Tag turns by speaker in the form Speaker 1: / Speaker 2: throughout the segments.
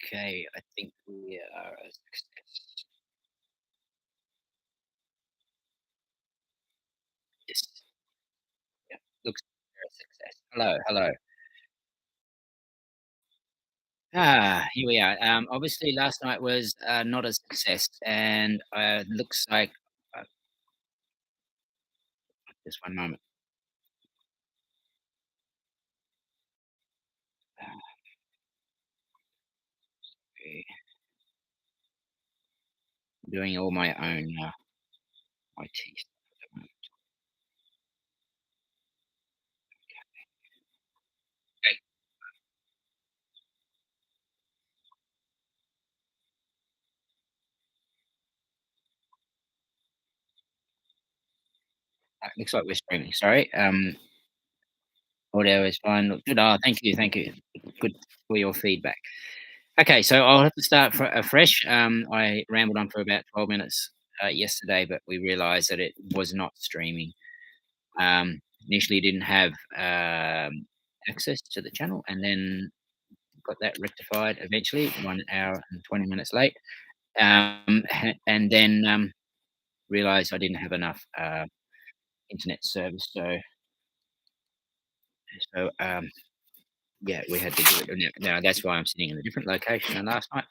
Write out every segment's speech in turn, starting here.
Speaker 1: Okay, I think we are a success. Yes, yeah, looks like we're a success. Hello, hello. Here we are. Obviously, last night was not a success, and looks like uh, just one moment. Okay, doing all my own IT stuff at the moment. Okay, looks like we're streaming. Sorry. Audio is fine. Look good. Thank you, thank you. Good for your feedback. Okay, so I'll have to start afresh. I rambled on for about 12 minutes yesterday, but we realised that it was not streaming. Initially, didn't have access to the channel, and then got that rectified eventually, 1 hour and 20 minutes late. And then realised I didn't have enough internet service. So yeah, we had to do it. Now that's why I'm sitting in a different location than last night,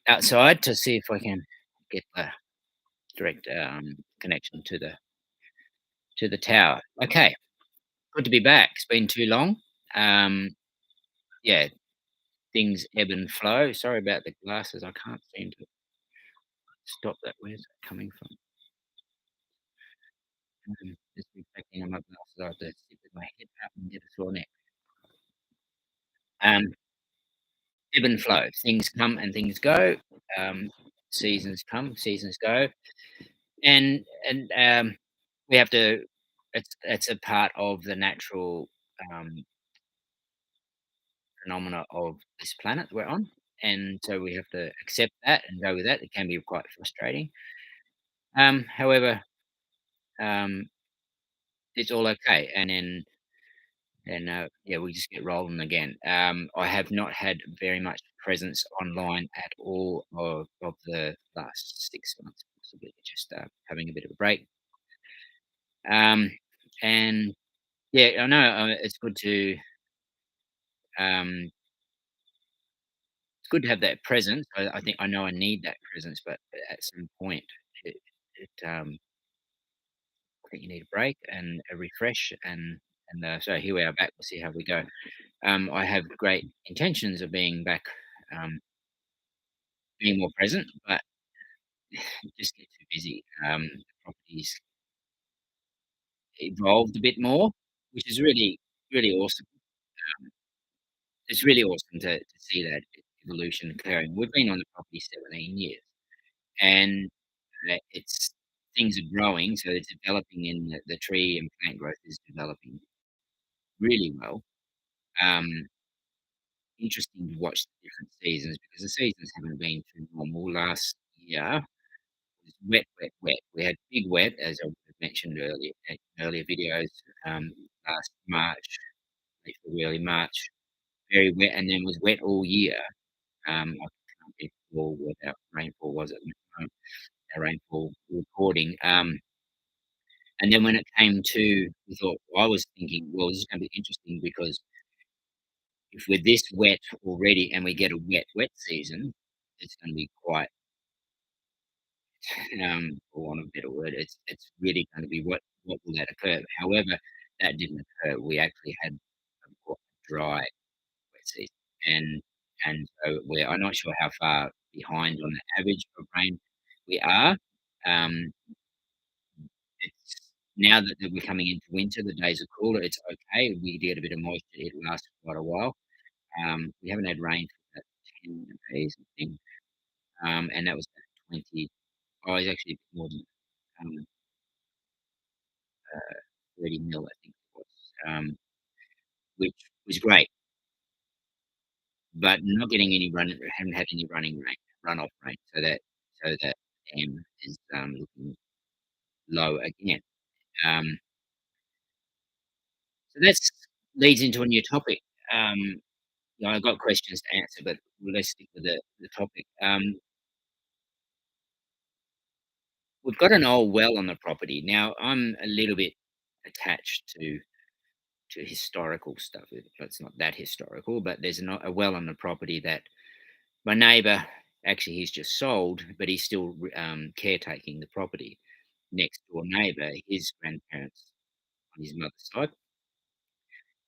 Speaker 1: outside, to see if I can get the direct connection to the tower. Okay, good to be back. It's been too long. Um, yeah, things ebb and flow. Sorry about the glasses. I can't seem to stop that. Where's it coming from? Just reflecting on my glasses. I have to sit with my head up and get a sore neck. Um, ebb and flow. Things come and things go. Um, seasons come, seasons go, and we have to. It's a part of the natural um, phenomena of this planet we're on, and so we have to accept that and go with that. It can be quite frustrating. However, um, it's all okay, and yeah, we just get rolling again. I have not had very much presence online at all of the last 6 months, possibly just having a bit of a break. Um, and yeah, I know it's good to um, it's good to have that presence. I think I know I need that presence, but at some point, it, it I think you need a break and a refresh, and so here we are back. We'll see how we go. I have great intentions of being back, um, being more present, but you just get too busy. The property's evolved a bit more, which is really awesome. Um, it's really awesome to see that evolution occurring. We've been on the property 17 years, and it's things are growing, so it's developing in the tree and plant growth is developing really well. Um, Interesting to watch the different seasons because the seasons haven't been too normal. Last year was wet, wet, wet. We had big wet, as I mentioned earlier in earlier videos. Um, Last March, late February, March, very wet, and then was wet all year. I can't recall what our rainfall was at the moment, our rainfall recording. And then when it came to, we thought, I was thinking, well, this is going to be interesting because if we're this wet already and we get a wet, wet season, it's going to be quite, for want of a better word, it's really going to be what will that occur? However, that didn't occur. We actually had a quite dry, wet season, and so we're. I'm not sure how far behind on the average of rain we are. Um, it's now that we're coming into winter, the days are cooler. It's okay. We get a bit of moisture. It lasts quite a while. We haven't had rain for about 10 days, I think, and that was about 20. Oh, it's actually more than um, 30 mil, I think it was, which was great. But not getting any haven't had any running rain, runoff rain, so that dam is looking low again. Um, so that's leads into a new topic. Um, you know, I've got questions to answer, but let's stick with the topic. We've got an old well on the property. Now, I'm a little bit attached to historical stuff. It's not that historical, but there's a well on the property that my neighbour, actually, he's just sold, but he's still caretaking the property. Next door neighbour, his grandparents on his mother's side,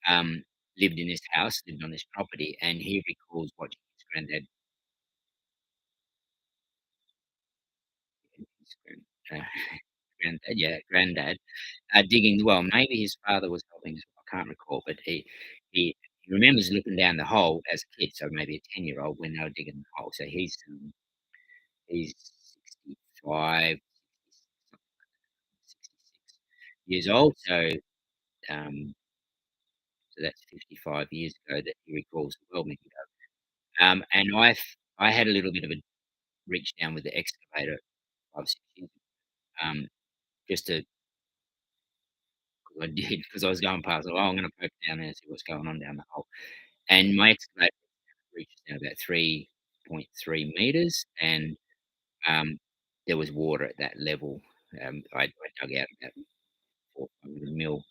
Speaker 1: um, lived in this house, lived on this property, and he recalls watching his granddad, his granddad, yeah, granddad, digging the well. Maybe his father was helping as well, I can't recall, but he remembers looking down the hole as a kid, so maybe a 10-year-old when they were digging the hole. So he's 65, 66 years old. Um, so that's 55 years ago that he recalls the well being dug. And I had a little bit of a reach down with the excavator 5, 6 years ago, just to 'cause I did because I was going past. Oh, I'm going to poke down there and see what's going on down the hole. And my excavator reaches down about 3.3 meters, and um, there was water at that level. I dug out about 400 mil,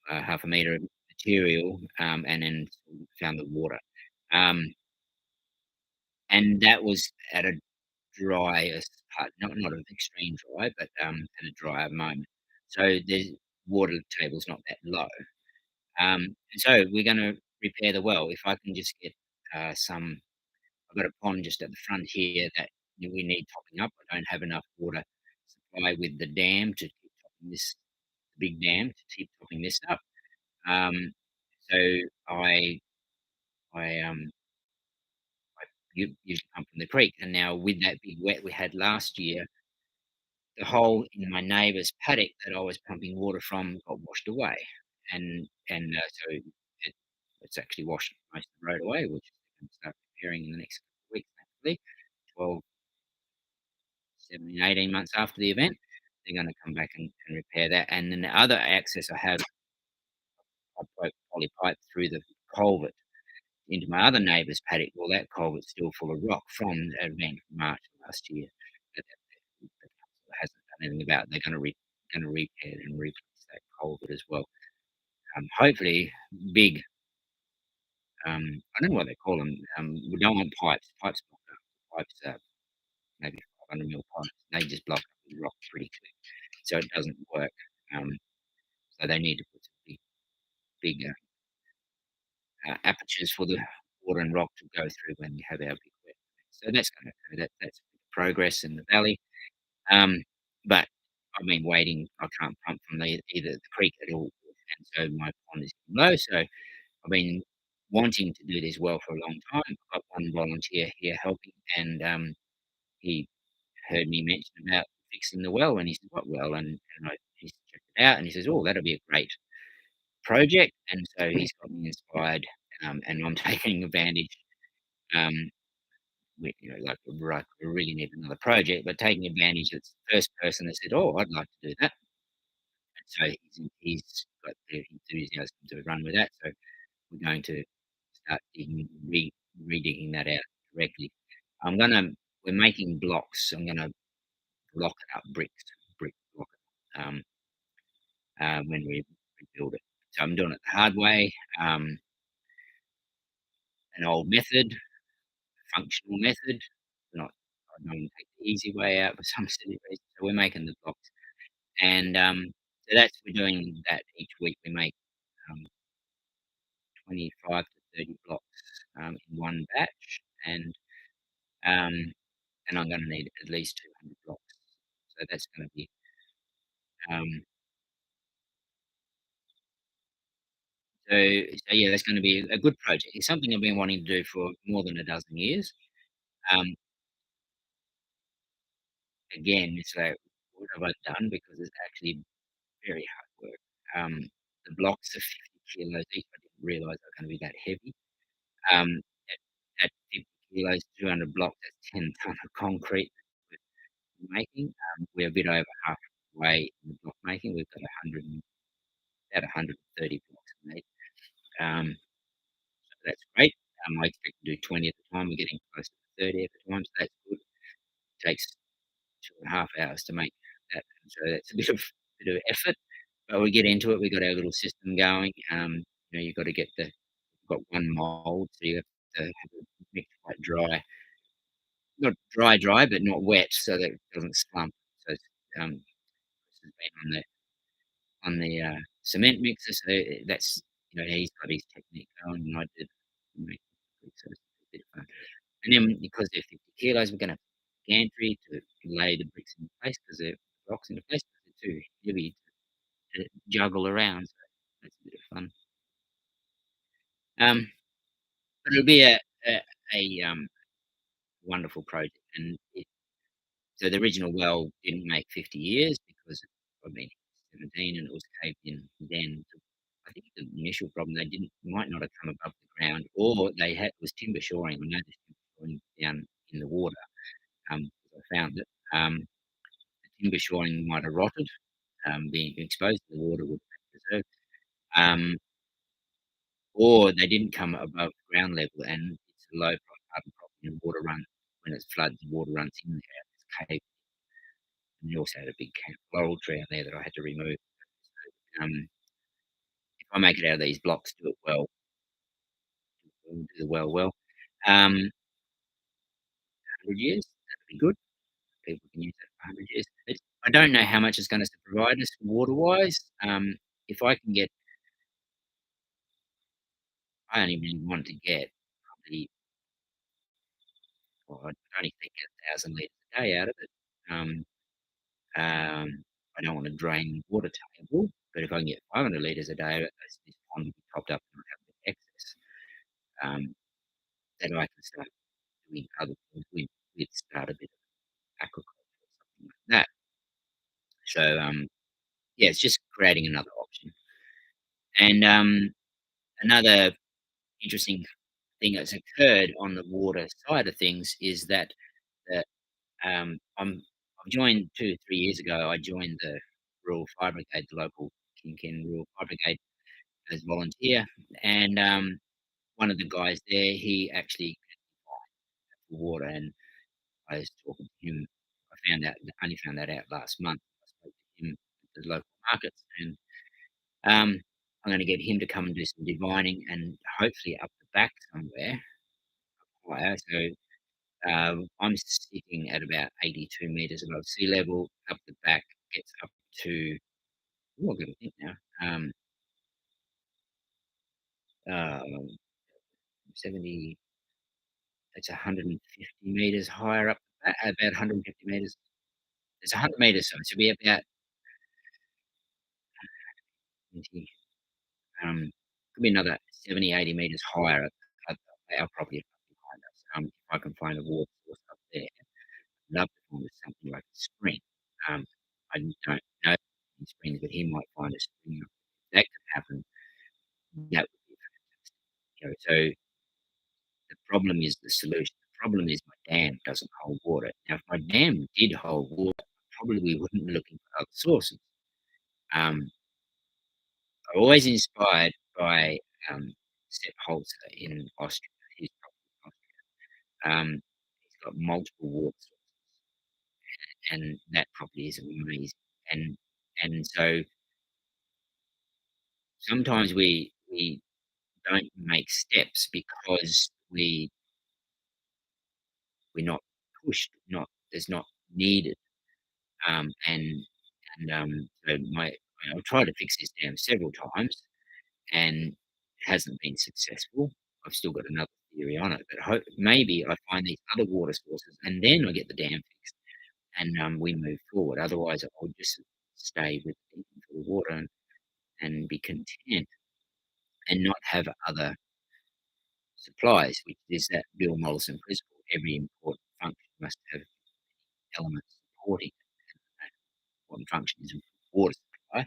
Speaker 1: half a meter of material, and then found the water. Um, and that was at a driest part, not an extreme dry, but at a drier moment. So the water table's not that low. So we're going to repair the well. If I can just get some, I've got a pond just at the front here that we need topping up. I don't have enough water supply with the dam to keep topping this big dam to keep topping this up. Um, so I I usually pump from the creek, and now with that big wet we had last year, the hole in my neighbour's paddock that I was pumping water from got washed away, so it's actually washed most of the road away, which is going to start repairing in the next couple of weeks, thankfully. 12, 17, 18 months after the event, they're going to come back and repair that. And then the other access I have, I broke poly pipe through the culvert into my other neighbour's paddock. Well, that culvert's still full of rock from an event from March last year that the council hasn't done anything about. They're going to repair and replace that culvert as well. Hopefully, big. I don't know what they call them. We don't want pipes. Pipes block up. Pipes are maybe 500 mil pipes. They just block up the rock pretty quick, so it doesn't work. Um, so they need to put some big apertures for the water and rock to go through when we have our big wet. So that's going to occur. That's progress in the valley. Um, but I've been waiting. I can't pump from either the creek at all, and so my pond is low. So I've been wanting to do this well for a long time. I've got one volunteer here helping, and he heard me mention about fixing the well, and he said, "What well?" He checked it out, and he says, "Oh, that'll be a great project." And so he's got me inspired, and I'm taking advantage. Um, we really need another project, but taking advantage, it's the first person that said, "Oh, I'd like to do that." And so he's got the enthusiasm to run with that. So we're going to start redigging that out directly. I'm gonna we're making blocks. I'm gonna block it up, brick block it, when we rebuild it. So I'm doing it the hard way, an old method, functional method. Not I don't want to take the easy way out for some silly reason. So we're making the blocks, and so that's we're doing that each week. We make um, 25 to 30 blocks in one batch, um, and I'm going to need at least 200 blocks. So that's going to be um, so yeah, that's going to be a good project. It's something I've been wanting to do for more than a dozen years. Um, Again, it's like, what have I done? Because it's actually very hard work. The blocks are 50 kilos each. I didn't realize they were going to be that heavy. Um, at 50 kilos, 200 blocks, that's 10 ton of concrete we're making. We're a bit over halfway in the block making. We've got 100, about 130 blocks made. So that's great. I expect to do 20 at a time. We're getting close to 30 at a time, so that's good. Takes 2.5 hours to make that, so that's a bit of effort, but we get into it. We got our little system going. You've got to get the got one mold, so you have to have it mixed quite dry, not dry, but not wet, so that it doesn't slump. So this has been on the cement mixer, so that's he's got his technique going, and I did make so it's a bit of fun. And then because they're 50 kilos, we're gonna gantry to lay the bricks in place because they're blocks into place 'cause they're too heavy to juggle around. So that's a bit of fun. Um, but it'll be a wonderful project, and so the original well didn't make 50 years because I've been 17 and it was caved in then. I think the initial problem they didn't might not have come above the ground, or they had was timber shoring. I noticed timber shoring down in the water. I found it. The timber shoring might have rotted, being exposed to the water would preserve. Um, or they didn't come above ground level, and it's a low part of property, and water run when it floods, the water runs in there. It's caved. And we also had a big laurel tree on there that I had to remove. If I make it out of these blocks, do it well, do the well. 100 years, that'd be good. People can use it for 100 years. I don't know how much it's gonna provide us water-wise. If I can get I only really want to get probably well, I only think get 1,000 litres a day out of it. Um, I don't wanna drain the water table, but if I can get 500 litres a day out of it, this pond will be topped up and not have the excess. Um, then I can start doing other things with start a bit of aquaculture or something like that. So, yeah, it's just creating another option. And, another interesting thing that's occurred on the water side of things is that I've joined 2 or 3 years ago. I joined the Rural Fire Brigade, the local Kin Rural Fire Brigade, as volunteer, and one of the guys there, he actually for water, and I was talking to him. Only found that out last month. I spoke to him at the local markets, and I'm going to get him to come and do some divining, and hopefully up the back somewhere higher. So I'm sitting at about 82 meters above sea level. Up the back gets up to, oh, I've got to think now, um, 70, it's 150 meters higher up, about 150 meters. It's 100 meters, so it'll be about 20, could be another 70, 80 meters higher at our property behind us. If I can find a water source up there, I'd love to find something like a spring. Um, I don't know any springs, but he might find a spring. If that could happen, that would be fantastic. So the problem is the solution. The problem is my dam doesn't hold water. Now, if my dam did hold water, probably we wouldn't be looking for other sources. Um, I'm always inspired by Sepp Holzer in Austria. He's from Austria. He's got multiple water sources, and that property is amazing. And and so sometimes we don't make steps because we're not pushed, not there's not needed. So I've tried to fix this dam several times, and it hasn't been successful. I've still got another theory on it, but maybe I find these other water sources, and then I get the dam fixed, and we move forward. Otherwise, I'll just stay with for the water and be content and not have other supplies, which is that Bill Mollison principle. Every important function must have elements supporting it. And important function is water supply.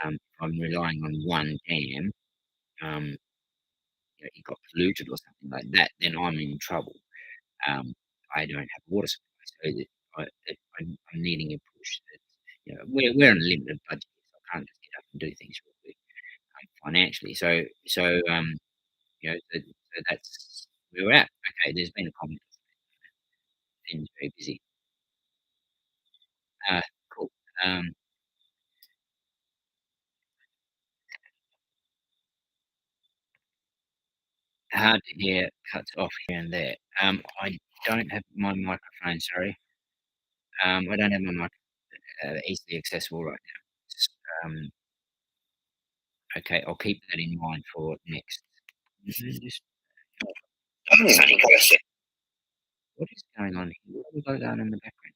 Speaker 1: If I'm relying on one dam, um, it got polluted or something like that, then I'm in trouble. I don't have water supply, so that I'm needing a push. We're on a limited budget, so I can't just get up and do things real quick financially. So So that's where we're at. Okay, there's been a comment. Been very busy. Uh, cool. Um, Hard to hear, cuts off here and there. I don't have my microphone, sorry. I don't have my mic easily accessible right now. Um, okay, I'll keep that in mind for next. Just- What is going on here? What have we got going in the background?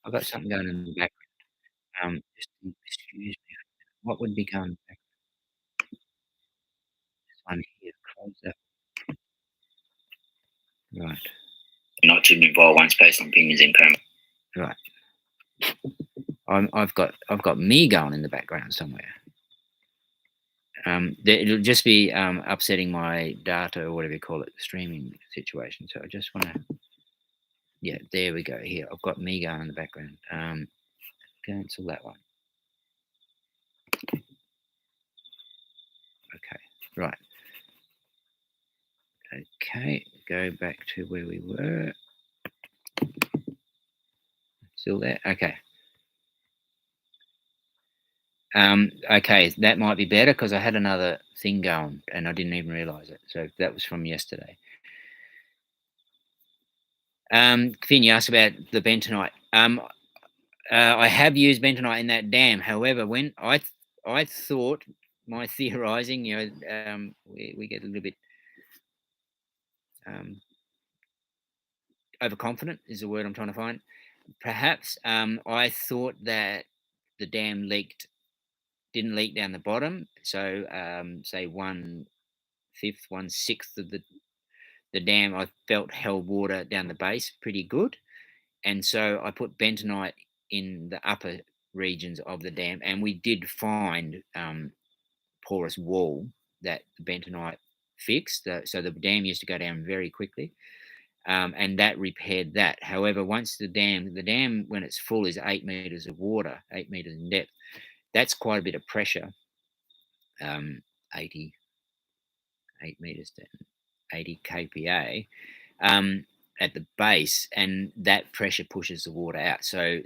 Speaker 1: I've got something going in the background. Just excuse me. What would be going back? This one here, close that. Right. Not to involve one space on opinions in permanent. Right. I've got me going in the background somewhere. It'll just be upsetting my data or whatever you call it, streaming situation. So I just want to, yeah, there we go. Here, I've got me going in the background. Cancel that one. Okay, right. Okay, go back to where we were. Still there? Okay. Okay, that might be better because I had another thing going and I didn't even realize it. So that was from yesterday. Finn, you asked about the bentonite. I have used bentonite in that dam. However, when I thought my theorizing, we get a little bit um, overconfident is the word I'm trying to find. Perhaps I thought that the dam didn't leak down the bottom. So say 1/5, 1/6 of the dam I felt held water down the base pretty good. And so I put bentonite in the upper regions of the dam, and we did find porous wall that the bentonite fixed. So the dam used to go down very quickly, and that repaired that. However, once the dam when it's full is 8 meters of water, 8 meters in depth. That's quite a bit of pressure. 88 meters to 80 kPa at the base, and that pressure pushes the water out. So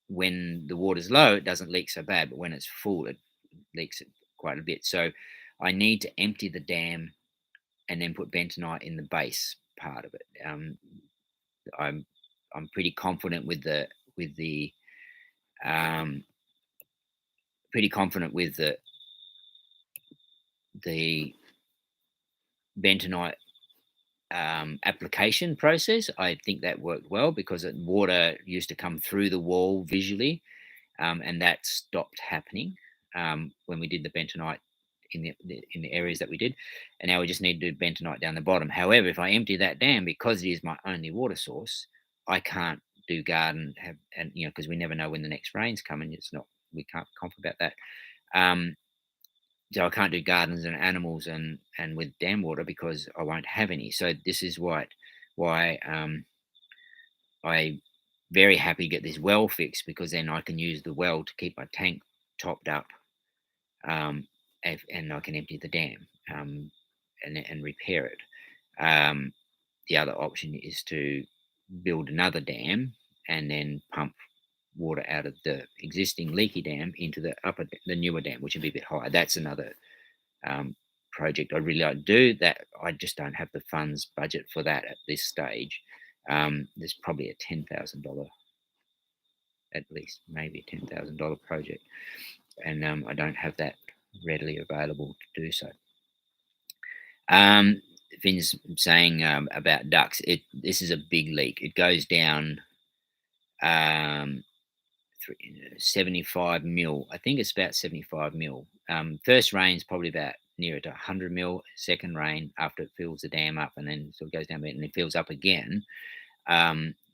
Speaker 1: when the water's low, it doesn't leak so bad, but when it's full, it leaks it quite a bit. So I need to empty the dam and then put bentonite in the base part of it. I'm I'm pretty confident with the um, pretty confident with the bentonite application process. I think that worked well because water used to come through the wall visually, and that stopped happening when we did the bentonite in the areas that we did, and now we just need to do bentonite down the bottom. However, if I empty that dam because it is my only water source, I can't do garden have and because we never know when the next rain's coming. It's not we can't be confident about that. Um, so I can't do gardens and animals and with dam water because I won't have any. So this is why I very happy to get this well fixed because then I can use the well to keep my tank topped up, and I can empty the dam and repair it. Um, the other option is to build another dam and then pump water out of the existing leaky dam into the newer dam, which would be a bit higher. That's another um, project I'd really like to do. That I just don't have the funds budget for that at this stage. There's probably a $10,000 at least, maybe a $10,000 project, and I don't have that readily available to do so. Um, Finn's saying about ducks. This is a big leak. It goes down um, 75 mil. I think it's about 75 mil. First rain's probably about nearer to 100 mil. Second rain after it fills the dam up, and then so it goes down a bit and it fills up again,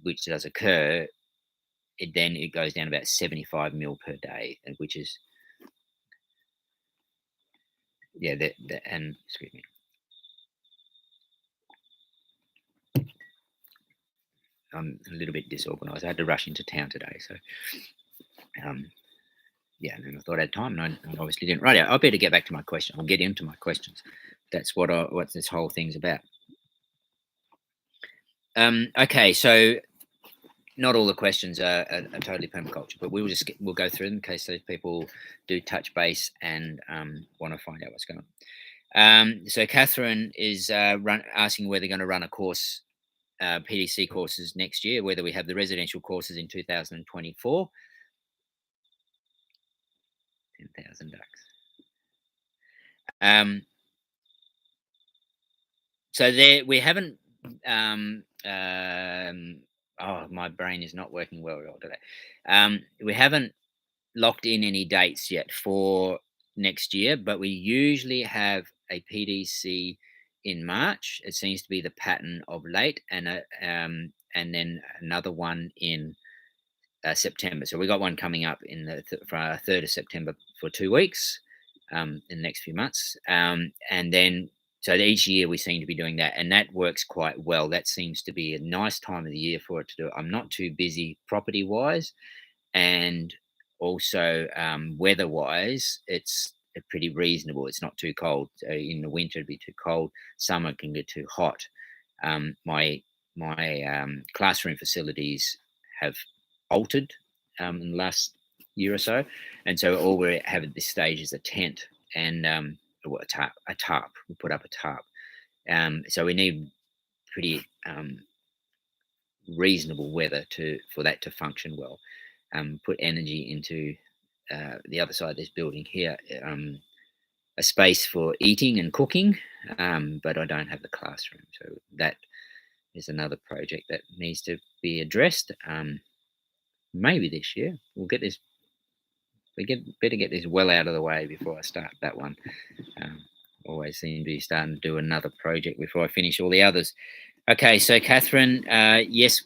Speaker 1: which does occur. Then it goes down about 75 mil per day, which is yeah. And excuse me. I'm a little bit disorganized. I had to rush into town today, so um, yeah. And then I thought I had time, and I obviously didn't. Right, I better get back to my question. I'll get into my questions. That's what this whole thing's about. Okay, so not all the questions are totally permaculture, but we'll go through them in case those people do touch base and want to find out what's going on. So Catherine is asking whether they're going to run a course, PDC courses next year, whether we have the residential courses in 2024. 10,000 ducks. Um, so there we haven't. Oh, my brain is not working well at all today. We haven't locked in any dates yet for next year, but we usually have a PDC in March. It seems to be the pattern of late, and then another one in September. So we got one coming up in the 3rd of September for 2 weeks in the next few months, and then so each year we seem to be doing that, and that works quite well. That seems to be a nice time of the year for it to do. I'm not too busy property wise, and also weather-wise, it's pretty reasonable. It's not too cold. In the winter, it'd be too cold. Summer can get too hot. My classroom facilities have altered in the last year or so, and so all we have at this stage is a tent and well, a tarp. A tarp. We put up a tarp. So we need pretty reasonable weather to for that to function well. Put energy into the other side of this building here, a space for eating and cooking, but I don't have the classroom, so that is another project that needs to be addressed. Maybe this year we'll get this. We get better get this well out of the way before I start that one. Um, Always seem to be starting to do another project before I finish all the others. Okay, so Catherine, yes,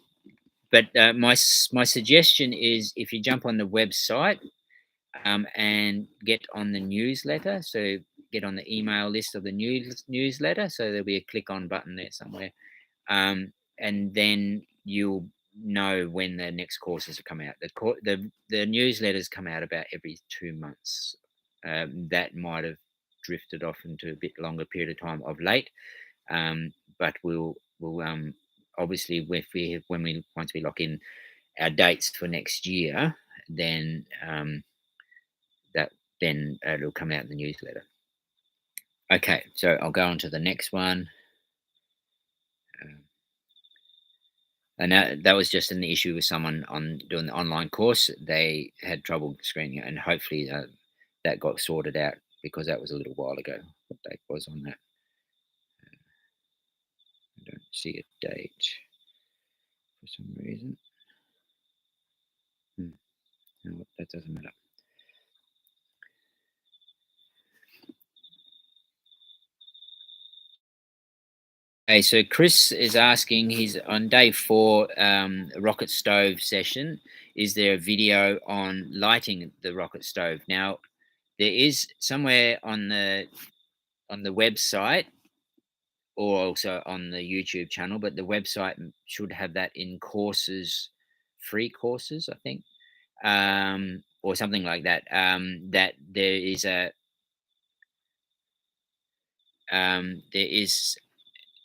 Speaker 1: but my suggestion is if you jump on the website and get on the newsletter. So get on the email list of the newsletter. So there'll be a click on button there somewhere, and then you'll know when the next courses are coming out. The newsletters come out about every 2 months. That might have drifted off into a bit longer period of time of late, but we'll obviously if we when we once we lock in our dates for next year, then that then it'll come out in the newsletter. Okay, so I'll go on to the next one. And that was just an issue with someone on doing the online course. They had trouble screening it, and hopefully that got sorted out because that was a little while ago. What date was on that? I don't see a date for some reason. No, that doesn't matter. Okay, so Chris is asking, he's on day 4, rocket stove session. Is there a video on lighting the rocket stove? Now, there is somewhere on the website or also on the YouTube channel, but the website should have that in courses, free courses, I think, or something like that. That there is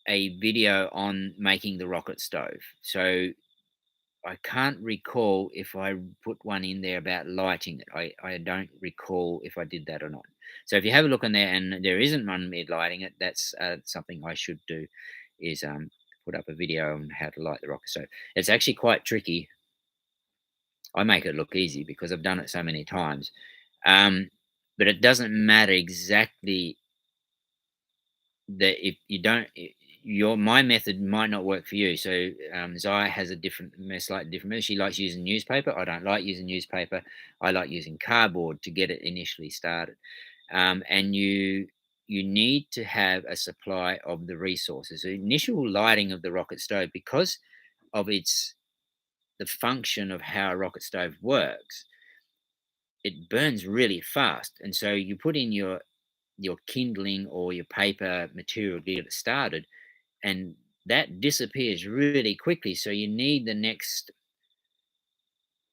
Speaker 1: a video on making the rocket stove. So I can't recall if I put one in there about lighting it. I don't recall if I did that or not. So if you have a look on there and there isn't one me lighting it, that's something I should do is put up a video on how to light the rocket stove. It's actually quite tricky. I make it look easy because I've done it so many times. Um, but it doesn't matter exactly that if you don't your my method might not work for you. So Zaya has a slightly different method. She likes using newspaper. I don't like using newspaper. I like using cardboard to get it initially started. And you need to have a supply of the resources. The initial lighting of the rocket stove, because of the function of how a rocket stove works, it burns really fast. And so you put in your kindling or your paper material to get it started, and that disappears really quickly. So you need the next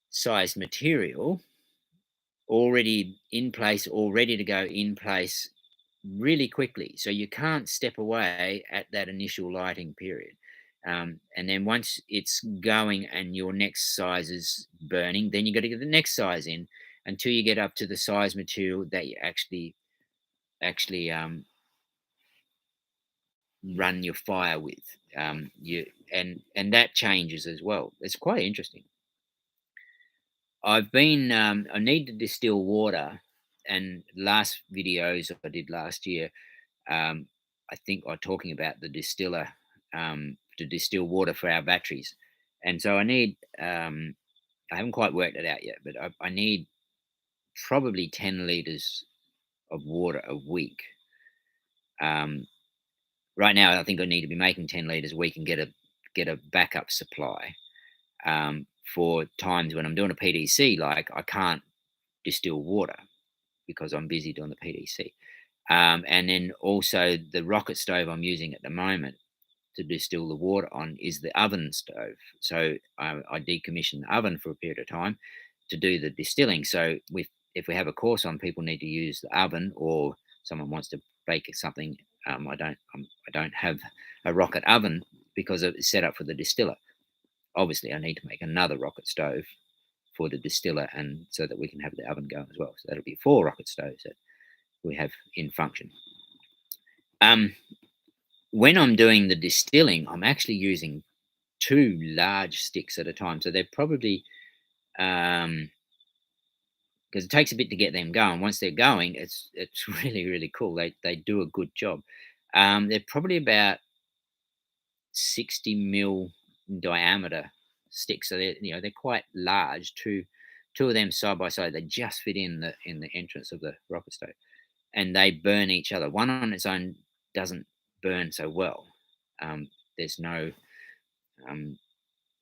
Speaker 1: size material already in place or ready to go in place really quickly. So you can't step away at that initial lighting period. And then once it's going and your next size is burning, then you got to get the next size in until you get up to the size material that you actually run your fire with. You and that changes as well. It's quite interesting. I need to distill water, and last videos I did last year, um, I think are talking about the distiller to distill water for our batteries. And so I haven't quite worked it out yet, but I need probably 10 liters of water a week. Um, right now, I think I need to be making 10 liters a week and get a backup supply for times when I'm doing a PDC. Like I can't distill water because I'm busy doing the PDC. And then also the rocket stove I'm using at the moment to distill the water on is the oven stove. So I decommissioned the oven for a period of time to do the distilling. So if we have a course on people need to use the oven, or someone wants to bake something, I don't have a rocket oven because it's set up for the distiller. Obviously, I need to make another rocket stove for the distiller, and so that we can have the oven going as well. So that'll be 4 rocket stoves that we have in function. Um, when I'm doing the distilling, I'm actually using 2 large sticks at a time. So they're probably because it takes a bit to get them going. Once they're going, it's really really cool. They do a good job. They're probably about 60 mil in diameter sticks. So they're quite large. Two of them side by side. They just fit in the entrance of the rocket stove, and they burn each other. One on its own doesn't burn so well. There's no um,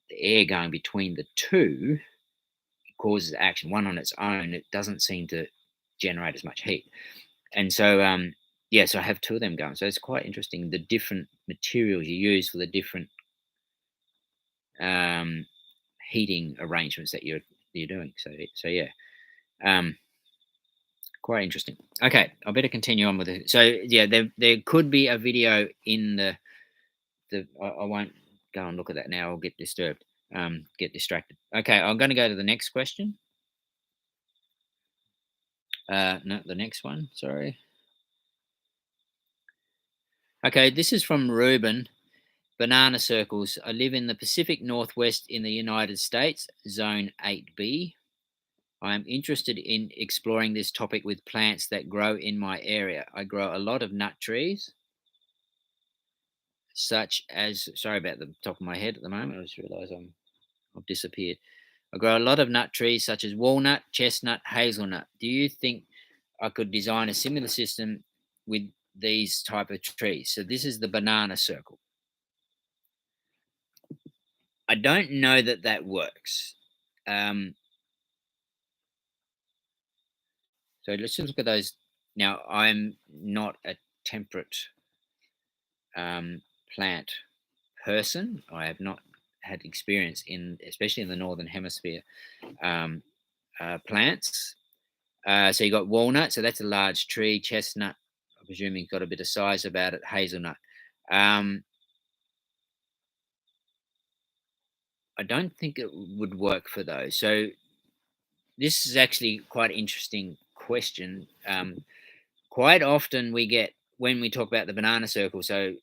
Speaker 1: the air going between the two causes action. One on its own, it doesn't seem to generate as much heat. And so, yeah, so I have 2 of them going. So it's quite interesting the different materials you use for the different um, heating arrangements that you're doing. So yeah, um, quite interesting. Okay, I better continue on with it. So yeah, there could be a video in I won't go and look at that now. I'll get disturbed. Get distracted. Okay, I'm going to go to the next question. No, the next one. Sorry. Okay, this is from Ruben. Banana circles. I live in the Pacific Northwest in the United States, Zone 8B. I am interested in exploring this topic with plants that grow in my area. I grow a lot of nut trees, such as, sorry about the top of my head at the moment. I just realised I've disappeared. I grow a lot of nut trees, such as walnut, chestnut, hazelnut. Do you think I could design a similar system with these type of trees? So this is the banana circle. I don't know that that works. Um, so let's just look at those. Now, I'm not a temperate um, plant person. I have not had experience in, especially in the northern hemisphere, um, plants. So you got walnut, so that's a large tree. Chestnut, I'm presuming, got a bit of size about it. Hazelnut. Um, I don't think it would work for those. So this is actually quite interesting question. Quite often we get when we talk about the banana circle. So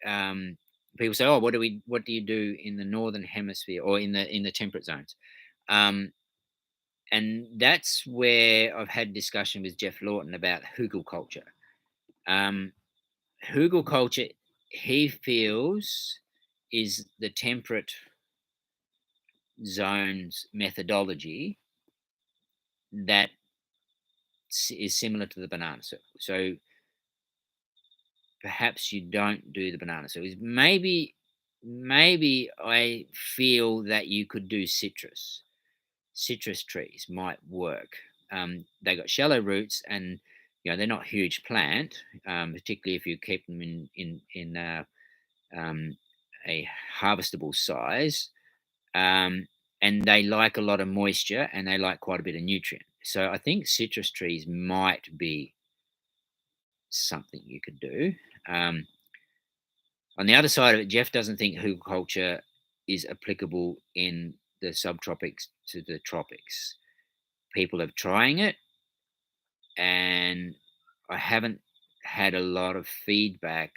Speaker 1: um, people say, "Oh, what do you do in the northern hemisphere or in the temperate zones?" Um, and that's where I've had discussion with Jeff Lawton about hugel culture. Um, hugel culture, he feels, is the temperate zones methodology that is similar to the banana circle. So perhaps you don't do the banana circle. Maybe I feel that you could do citrus trees might work. They got shallow roots, and they're not huge plant, particularly if you keep them in um, a harvestable size. Um, and they like a lot of moisture, and they like quite a bit of nutrient. So I think citrus trees might be something you could do. Um, on the other side of it, Jeff doesn't think hugelkultur is applicable in the subtropics to the tropics. People are trying it, and I haven't had a lot of feedback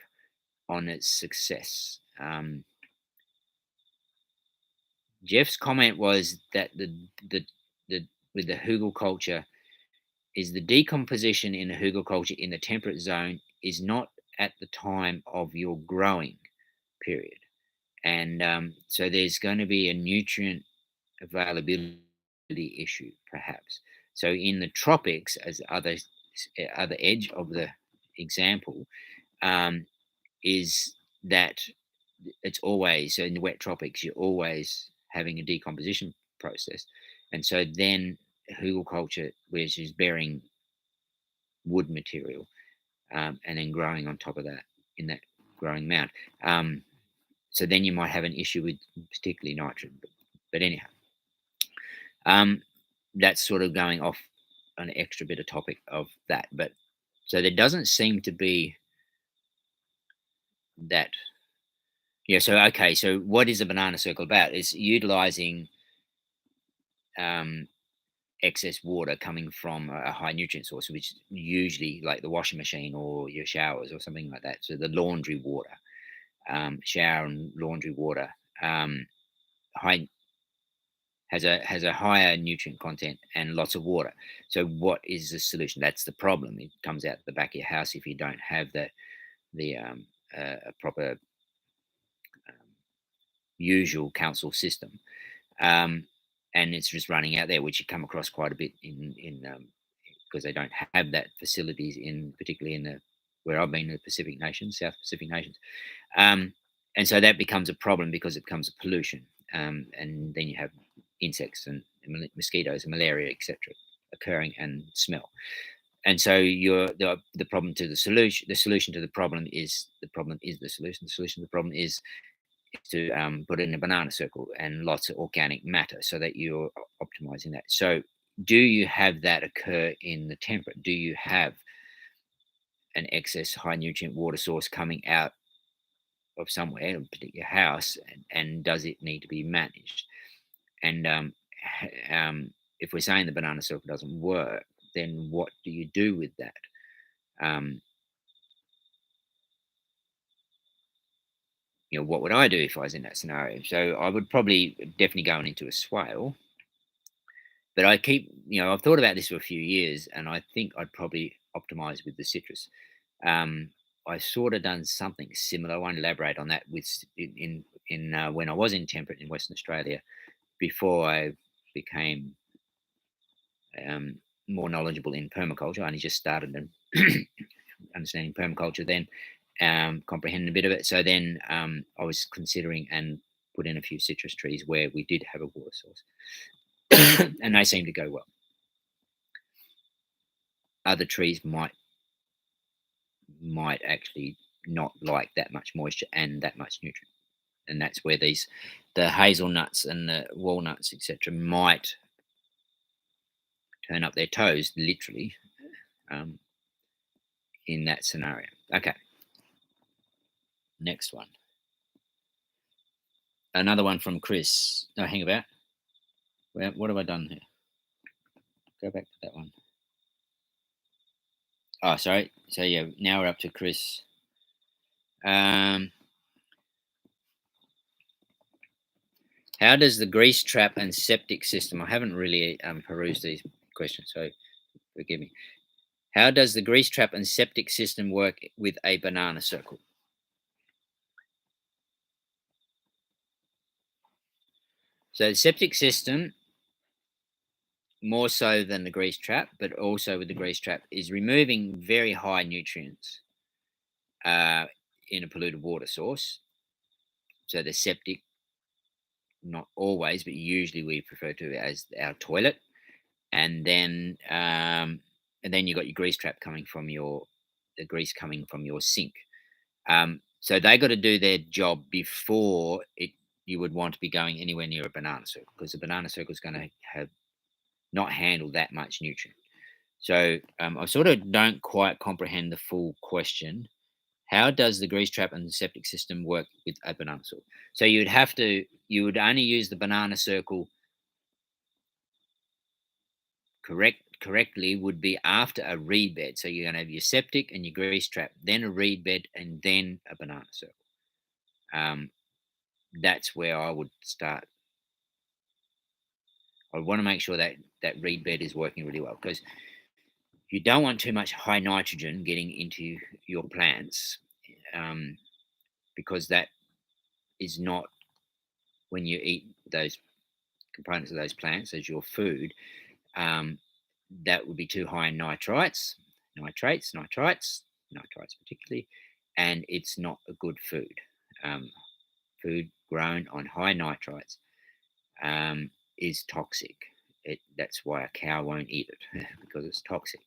Speaker 1: on its success. Jeff's comment was that the with the hugel culture is the decomposition in the hugel culture in the temperate zone is not at the time of your growing period, and so there's going to be a nutrient availability issue perhaps. So in the tropics, as other edge of the example, um, is that it's always, so in the wet tropics you're always having a decomposition process, and so then hugelkultur, which is bearing wood material, and then growing on top of that in that growing mound. Um, so then you might have an issue with particularly nitrogen. But anyhow, um, that's sort of going off an extra bit of topic of that. But so there doesn't seem to be that. Yeah. So okay. So what is a banana circle about? It's utilizing um, excess water coming from a high nutrient source, which is usually like the washing machine or your showers or something like that. So the laundry water, shower and laundry water, high has a higher nutrient content and lots of water. So what is the solution? That's the problem. It comes out the back of your house if you don't have a proper um, usual council system, um, and it's just running out there, which you come across quite a bit in because they don't have that facilities in particularly in the where I've been in the Pacific nations, South Pacific nations. Um, and so that becomes a problem because it becomes a pollution, and then you have insects and mosquitoes and malaria, etc., occurring and smell. And so the problem to the solution to the problem is the solution. The solution to the problem is to put it in a banana circle and lots of organic matter so that you're optimizing that. So do you have that occur in the temperate? Do you have an excess high nutrient water source coming out of somewhere, a particular house, and does it need to be managed? And if we're saying the banana circle doesn't work, then what do you do with that? Um, what would I do if I was in that scenario? So I would probably definitely go into a swale. But I've thought about this for a few years, and I think I'd probably optimize with the citrus. Um, I sort of done something similar. I won't elaborate on that in when I was in temperate in Western Australia before I became um, more knowledgeable in permaculture. I only just started understanding permaculture then, comprehending a bit of it. So then I was considering and put in a few citrus trees where we did have a water source, and they seemed to go well. Other trees might actually not like that much moisture and that much nutrient, and that's where the hazelnuts and the walnuts, etc., might turn up their toes, literally, um, in that scenario. Okay, next one. Another one from Chris. No, hang about. What have I done here? Go back to that one. Oh, sorry. So yeah, now we're up to Chris. Um, how does the grease trap and septic system? I haven't really perused these questions, so forgive me. How does the grease trap and septic system work with a banana circle? So the septic system, more so than the grease trap, but also with the grease trap, is removing very high nutrients uh, in a polluted water source. So the septic, not always, but usually we refer to it as our toilet, and then you got your grease trap coming from the grease coming from your sink. So they got to do their job before you would want to be going anywhere near a banana circle because the banana circle is going to have not handle that much nutrient. So I sort of don't quite comprehend the full question. How does the grease trap and the septic system work with a banana circle? So you would only use the banana circle correctly would be after a reed bed. So you're going to have your septic and your grease trap, then a reed bed, and then a banana circle. Um, that's where I would start. I want to make sure that that reed bed is working really well because you don't want too much high nitrogen getting into your plants, um, because that is not, when you eat those components of those plants as your food, um, that would be too high in nitrites particularly, and it's not a good food. Um, Food grown on high nitrites um, is toxic. That's why a cow won't eat it because it's toxic.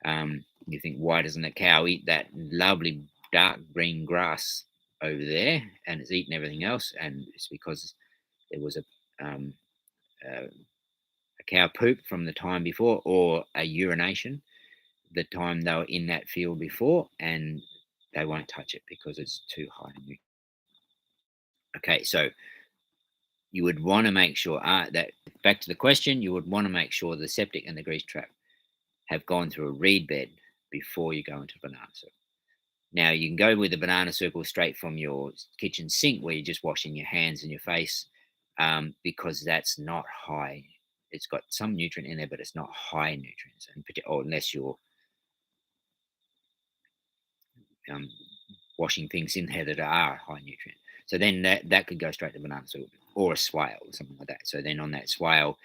Speaker 1: You think, why doesn't a cow eat that lovely dark green grass over there, and it's eating everything else? And it's because there was um, a, a cow poop from the time before, or a urination the time they were in that field before, and they won't touch it because it's too high in nutrients. Okay, so you would want to make sure that, back to the question, you would want to make sure the septic and the grease trap have gone through a reed bed before you go into banana circle. Now you can go with the banana circle straight from your kitchen sink where you're just washing your hands and your face, because that's not high. It's got some nutrient in there, but it's not high nutrients, or unless you're um, washing things in there that are high nutrient. So then that could go straight to banana soup or a swale or something like that. So then on that swale,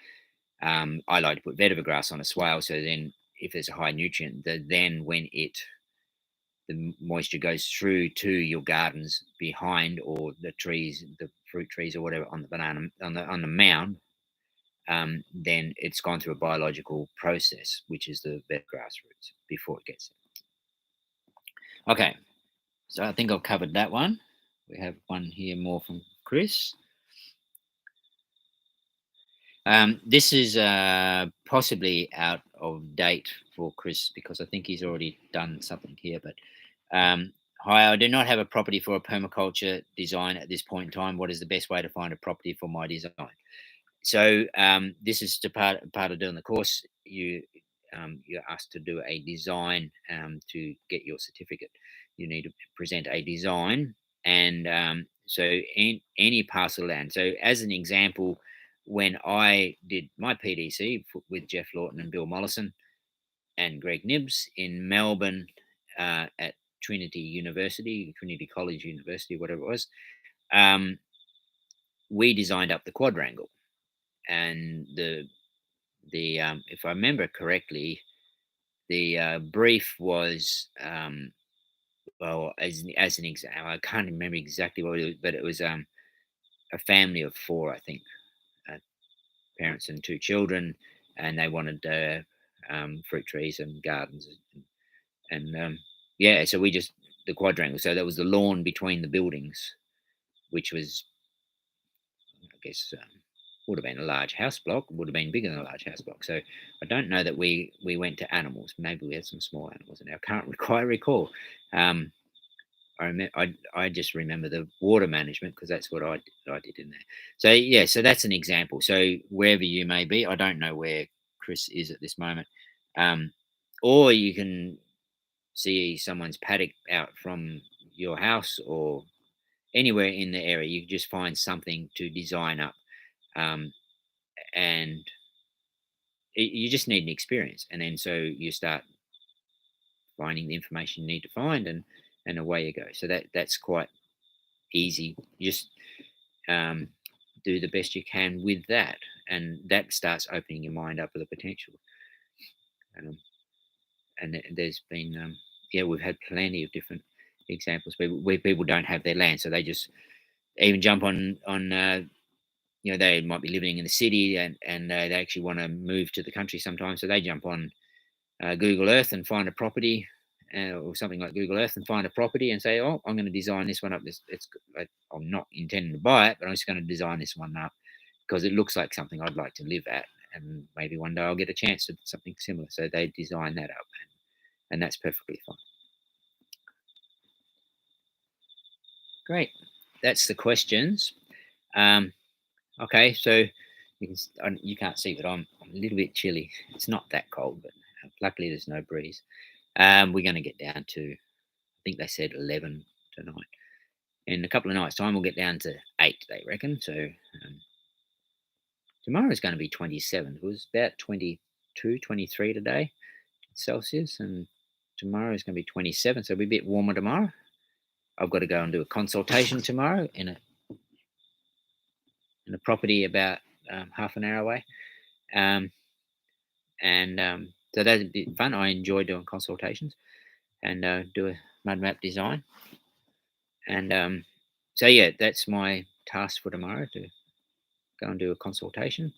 Speaker 1: I like to put vetiver grass on a swale. So then if there's a high nutrient, then when the moisture goes through to your gardens behind, or the trees, the fruit trees or whatever on the banana on the mound, then it's gone through a biological process, which is the vetiver grass roots before it gets there. Okay, so I think I've covered that one. We have one here more from Chris. This is possibly out of date for Chris because I think he's already done something here. But hi, I do not have a property for a permaculture design at this point in time. What is the best way to find a property for my design? So this is to part of doing the course. You're asked to do a design to get your certificate. You need to present a design, and so any parcel of land. So as an example, when I did my PDC with Jeff Lawton and Bill Mollison and Greg Nibbs in Melbourne at Trinity College University, whatever it was, um, we designed up the quadrangle, and the if I remember correctly, the brief was well, as an example, I can't remember exactly what it was, but it was a family of four, I think, uh, parents and two children, and they wanted fruit trees and gardens, and yeah, so we just the quadrangle. So that was the lawn between the buildings, which was, I guess, would have been a large house block, would have been bigger than a large house block. So I don't know that we went to animals. Maybe we had some small animals, and I can't quite recall. Um, I just remember the water management because that's what I did in there. So yeah, so that's an example. So wherever you may be, I don't know where Chris is at this moment, um, or you can see someone's paddock out from your house or anywhere in the area. You just find something to design up, um, and you just need an experience, and then so you start finding the information you need to find, and away you go. So that's quite easy. You just um, do the best you can with that, and that starts opening your mind up for the potential. Um, and there's been yeah, we've had plenty of different examples where people don't have their land, so they just even jump on they might be living in the city, and they actually want to move to the country sometimes, so they jump on Google Earth and find a property, or something like Google Earth, and find a property and say, "Oh, I'm going to design this one up. I'm not intending to buy it, but I'm just going to design this one up because it looks like something I'd like to live at." and maybe one day I'll get a chance to do something similar. So they design that up, and that's perfectly fine. Great. That's the questions. Um, okay, so you can't see, but I'm a little bit chilly. It's not that cold, but luckily there's no breeze. We're going to get down to, I think they said 11 tonight. In a couple of nights' time, we'll get down to 8, they reckon. So tomorrow is going to be 27. It was about 22, 23 today, Celsius, and tomorrow is going to be 27. So it'll be a bit warmer tomorrow. I've got to go and do a consultation tomorrow in a property about half an hour away. Um, and so that's a bit fun. I enjoy doing consultations and do a mud map design. And so, yeah, that's my task for tomorrow, to go and do a consultation.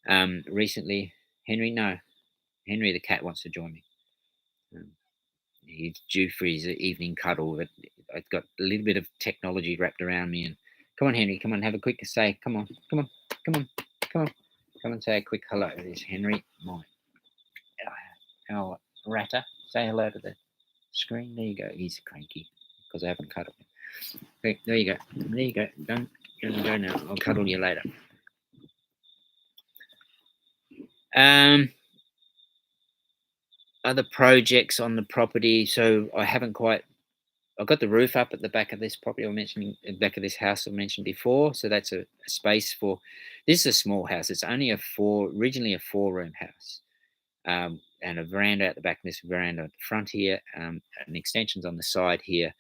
Speaker 1: Recently, no, Henry the cat wants to join me. Um, he's due for his evening cuddle, but I've got a little bit of technology wrapped around me. And come on, Henry, come on, have a quick say. Come on, come on, come on, come on, come and say a quick hello. There's Henry, my our ratter. Say hello to the screen. There you go. He's cranky because I haven't cuddled him. Okay, there you go. There you go. Don't go now. I'll cuddle you later. Um, Other projects on the property. So I haven't quite. I've got the roof up at the back of this property I mentioned, the back of this house I mentioned before. So that's a space for. This is a small house. It's only originally a 4-room house, and a veranda at the back. And this veranda at the front here, and extensions on the side here,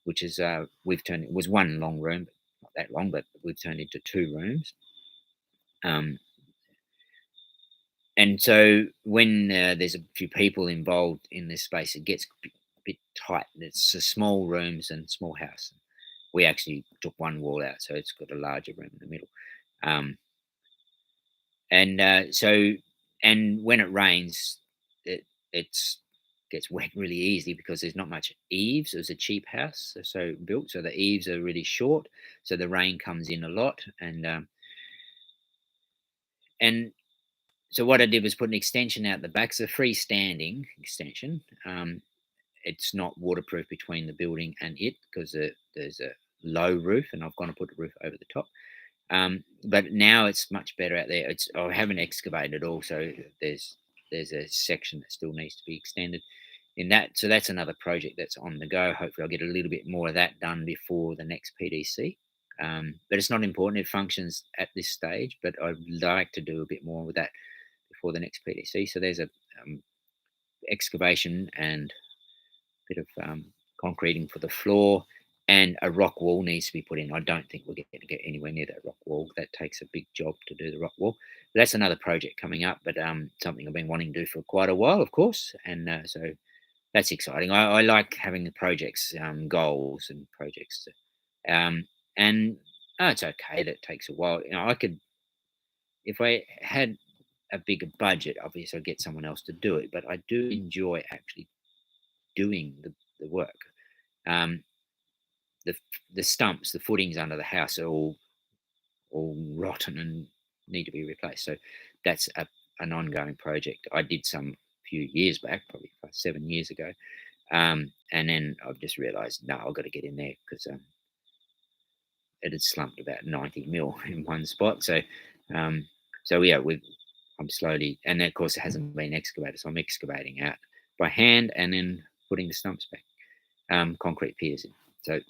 Speaker 1: which is it was one long room, but not that long, but we've turned into 2 rooms. Um, and so when there's a few people involved in this space, it gets bit tight. It's a small rooms and small house. We actually took one wall out, so it's got a larger room in the middle. Um, and when it rains, it's gets wet really easy because there's not much eaves. It was a cheap house, so built, so the eaves are really short, so the rain comes in a lot. And so what I did was put an extension out the back. It's a freestanding extension. It's not waterproof between the building and it because there's a low roof, and I've gone to put a roof over the top. But now it's much better out there. I haven't excavated also. There's a section that still needs to be extended in that. So that's another project that's on the go. Hopefully, I'll get a little bit more of that done before the next PDC. But it's not important. It functions at this stage, but I'd like to do a bit more with that before the next PDC. So there's a excavation and bit of concreting for the floor, and a rock wall needs to be put in. I don't think we're going to get anywhere near that rock wall. That takes a big job to do the rock wall. But that's another project coming up, but something I've been wanting to do for quite a while, of course. And so that's exciting. I like having the projects, goals and projects. And it's okay that it takes a while. I could, if I had a bigger budget, obviously I'd get someone else to do it. But I do enjoy actually doing the work. Um, the the stumps, the footings under the house are all rotten and need to be replaced. So that's an ongoing project. I did some few years back, probably 7 years ago, and then I've just realised no, I've got to get in there because it had slumped about 90 mil in one spot. Um, so yeah, I'm slowly, and of course it hasn't been excavated, so I'm excavating out by hand and then putting the stumps back, concrete piers in. So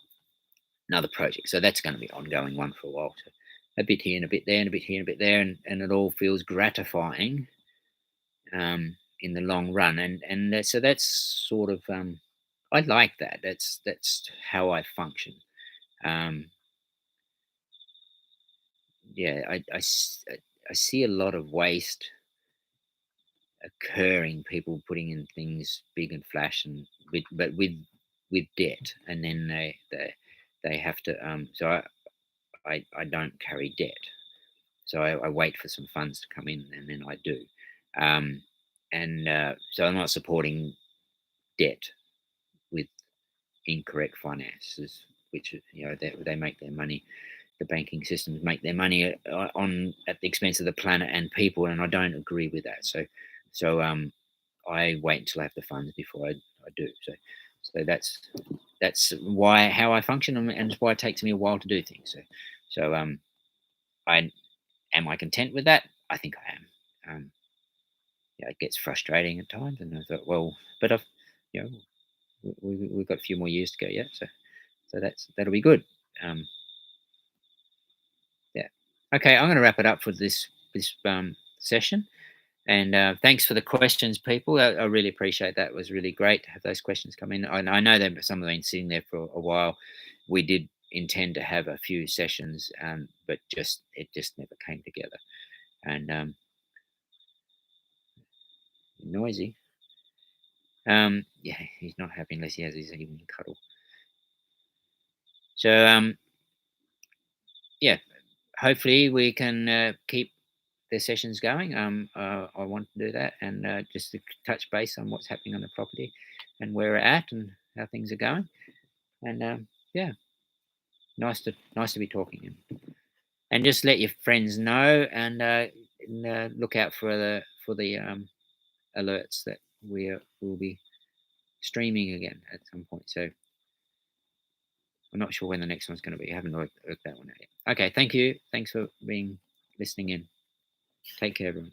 Speaker 1: another project. So that's going to be an ongoing one for a while. So a bit here and a bit there and a bit here and a bit there, and it all feels gratifying in the long run. So that's sort of I like that. That's how I function. Um, yeah, I see a lot of waste occurring. People putting in things big and flash, and with debt, and then they have to. So I don't carry debt. So I wait for some funds to come in, and then I do. So I'm not supporting debt with incorrect finances, which they make their money the banking systems make their money on at the expense of the planet and people, and I don't agree with that. So I wait until I have the funds before I do. So that's why how I function, and it's why it takes me a while to do things. So I am I content with that? I think I am. Yeah, it gets frustrating at times, and I thought, well, but I've you know we've got a few more years to go yet, so that'll be good. Um, yeah. Okay, I'm going to wrap it up for this session. And thanks for the questions, people. I really appreciate that. It was really great to have those questions come in. I know that some have been sitting there for a while. We did intend to have a few sessions, but just it just never came together. And noisy. Yeah, he's not happy unless he has his evening cuddle. So yeah, hopefully we can keep the sessions going. I want to do that, and just to touch base on what's happening on the property and where we're at and how things are going. And yeah, nice to be talking, and just let your friends know, and look out for the alerts that will be streaming again at some point. So I'm not sure when the next one's going to be. I haven't worked that one out yet. Okay, thank you. Thanks for being listening in. Take care, everyone.